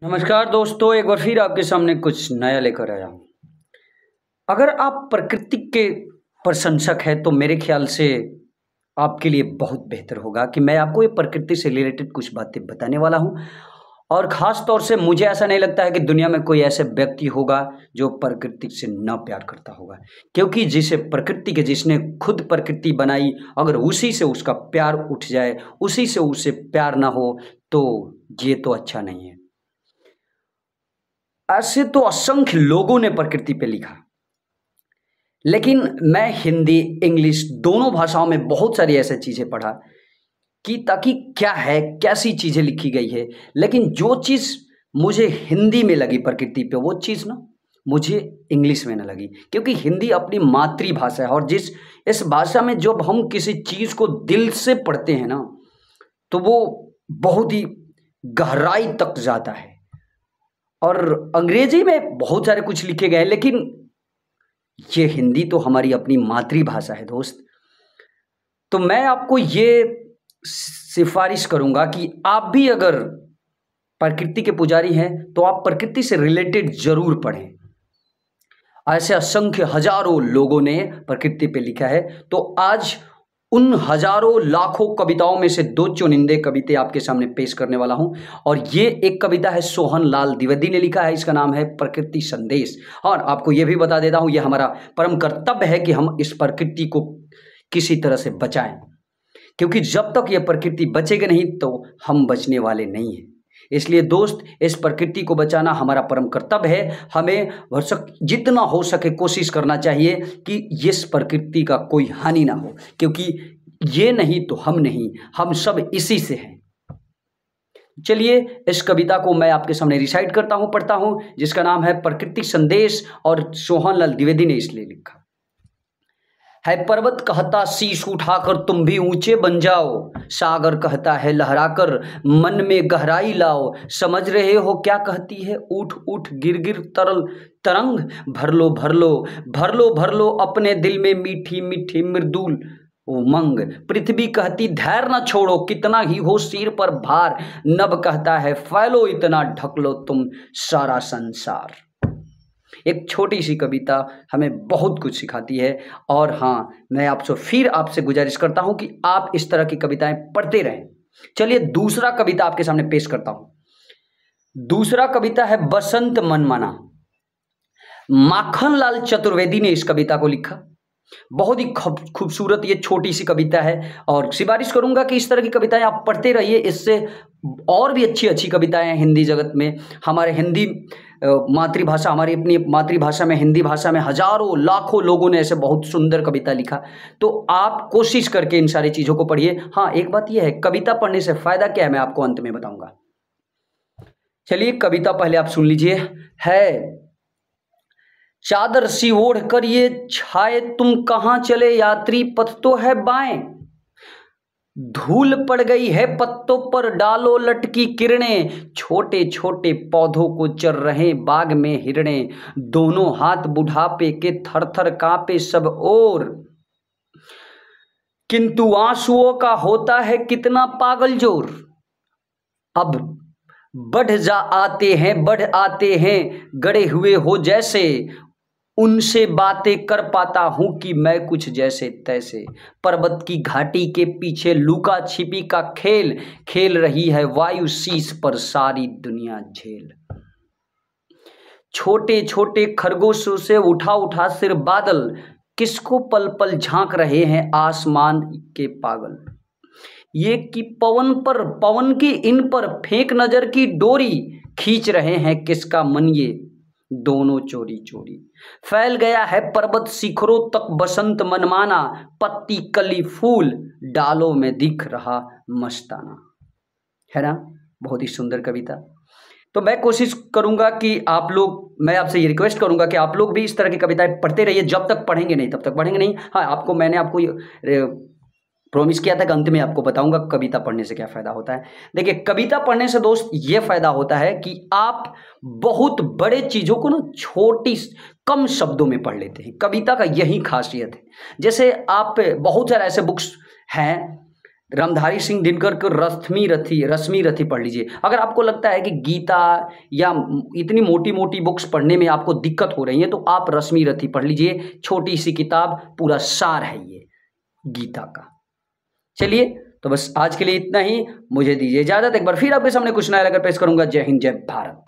नमस्कार दोस्तों, एक बार फिर आपके सामने कुछ नया लेकर आया हूँ। अगर आप प्रकृति के प्रशंसक हैं तो मेरे ख्याल से आपके लिए बहुत बेहतर होगा कि मैं आपको ये प्रकृति से रिलेटेड कुछ बातें बताने वाला हूँ। और ख़ास तौर से मुझे ऐसा नहीं लगता है कि दुनिया में कोई ऐसे व्यक्ति होगा जो प्रकृति से ना प्यार करता होगा, क्योंकि जिसने खुद प्रकृति बनाई, अगर उसी से उसका प्यार उठ जाए, उसी से उसे प्यार ना हो, तो ये तो अच्छा नहीं है। ऐसे तो असंख्य लोगों ने प्रकृति पे लिखा, लेकिन मैं हिंदी इंग्लिश दोनों भाषाओं में बहुत सारी ऐसी चीज़ें पढ़ा कि ताकि क्या है, कैसी चीज़ें लिखी गई है। लेकिन जो चीज़ मुझे हिंदी में लगी प्रकृति पे, वो चीज़ ना मुझे इंग्लिश में ना लगी, क्योंकि हिंदी अपनी मातृभाषा है। और इस भाषा में जब हम किसी चीज़ को दिल से पढ़ते हैं ना, तो वो बहुत ही गहराई तक जाता है। और अंग्रेजी में बहुत सारे कुछ लिखे गए हैं, लेकिन ये हिंदी तो हमारी अपनी मातृभाषा है दोस्त। तो मैं आपको ये सिफारिश करूंगा कि आप भी अगर प्रकृति के पुजारी हैं तो आप प्रकृति से रिलेटेड जरूर पढ़ें। ऐसे असंख्य हजारों लोगों ने प्रकृति पे लिखा है, तो आज उन हजारों लाखों कविताओं में से दो चुनिंदे कविताएं आपके सामने पेश करने वाला हूं। और ये एक कविता है, सोहन लाल द्विवेदी ने लिखा है, इसका नाम है प्रकृति संदेश। और आपको ये भी बता देता हूं, ये हमारा परम कर्तव्य है कि हम इस प्रकृति को किसी तरह से बचाएं, क्योंकि जब तक ये प्रकृति बचेगी नहीं तो हम बचने वाले नहीं हैं। इसलिए दोस्त, इस प्रकृति को बचाना हमारा परम कर्तव्य है। हमें जितना हो सके कोशिश करना चाहिए कि इस प्रकृति का कोई हानि ना हो, क्योंकि ये नहीं तो हम नहीं, हम सब इसी से हैं। चलिए इस कविता को मैं आपके सामने रिसाइट करता हूँ, पढ़ता हूँ, जिसका नाम है प्रकृति संदेश और सोहन लाल द्विवेदी ने इसलिए लिखा है। पर्वत कहता शीश उठाकर तुम भी ऊंचे बन जाओ, सागर कहता है लहराकर मन में गहराई लाओ। समझ रहे हो क्या कहती है उठ उठ गिर गिर तरल तरंग, भर लो भर लो भर लो भर लो अपने दिल में मीठी मीठी मृदुल उमंग। पृथ्वी कहती धैर्य न छोड़ो कितना ही हो सिर पर भार, नभ कहता है फैलो इतना ढक लो तुम सारा संसार। एक छोटी सी कविता हमें बहुत कुछ सिखाती है। और हाँ, मैं आपसे गुजारिश करता हूं कि आप इस तरह की कविताएं पढ़ते रहें। चलिए दूसरा कविता आपके सामने पेश करता हूं। दूसरा कविता है बसंत मनमाना। माखन लाल चतुर्वेदी ने इस कविता को लिखा। बहुत ही खूबसूरत ये छोटी सी कविता है, और सिफारिश करूंगा कि इस तरह की कविताएं आप पढ़ते रहिए। इससे और भी अच्छी अच्छी कविताएं हैं हिंदी जगत में। हमारे हिंदी मातृभाषा, हमारी अपनी मातृभाषा में, हिंदी भाषा में हजारों लाखों लोगों ने ऐसे बहुत सुंदर कविता लिखा। तो आप कोशिश करके इन सारी चीज़ों को पढ़िए। हाँ, एक बात यह है, कविता पढ़ने से फायदा क्या है मैं आपको अंत में बताऊंगा। चलिए कविता पहले आप सुन लीजिए। है चादर सी ओढ़ कर ये छाए तुम कहाँ चले यात्री, पथ तो है बाएं। धूल पड़ गई है पत्तों पर डालो लटकी किरणें, छोटे छोटे पौधों को चर रहे बाग में हिरणे। दोनों हाथ बुढ़ापे के थर थर कांपे सब ओर, किंतु आंसुओं का होता है कितना पागल जोर। अब बढ़ आते हैं गड़े हुए हो जैसे, उनसे बातें कर पाता हूं कि मैं कुछ जैसे तैसे। पर्वत की घाटी के पीछे लुका छिपी का खेल खेल रही है वायु शीश पर सारी दुनिया झेल। छोटे छोटे खरगोशों से उठा उठा सिर बादल, किसको पल पल झांक रहे हैं आसमान के पागल। ये कि पवन की इन पर फेंक नजर की डोरी, खींच रहे हैं किसका मन ये दोनों चोरी चोरी। फैल गया है पर्वत शिखरों तक बसंत मनमाना, पत्ती कली फूल डालों में दिख रहा मस्ताना। है ना, बहुत ही सुंदर कविता। तो मैं कोशिश करूंगा कि मैं आपसे ये रिक्वेस्ट करूंगा कि आप लोग भी इस तरह की कविताएं पढ़ते रहिए। जब तक पढ़ेंगे नहीं तब तक पढ़ेंगे नहीं। हाँ, मैंने आपको प्रॉमिस किया था कि अंत में आपको बताऊंगा कविता पढ़ने से क्या फायदा होता है। देखिए, कविता पढ़ने से दोस्त ये फायदा होता है कि आप बहुत बड़े चीजों को ना कम शब्दों में पढ़ लेते हैं। कविता का यही खासियत है। जैसे आप बहुत सारे ऐसे बुक्स हैं रामधारी सिंह दिनकर को रश्मि रथी पढ़ लीजिए। अगर आपको लगता है कि गीता या इतनी मोटी मोटी बुक्स पढ़ने में आपको दिक्कत हो रही है तो आप रश्मि रथी पढ़ लीजिए, छोटी सी किताब, पूरा सार है ये गीता का। चलिए, तो बस आज के लिए इतना ही, मुझे दीजिए इजाजत। एक बार फिर आपके सामने कुछ नया लेकर पेश करूंगा। जय हिंद, जय भारत।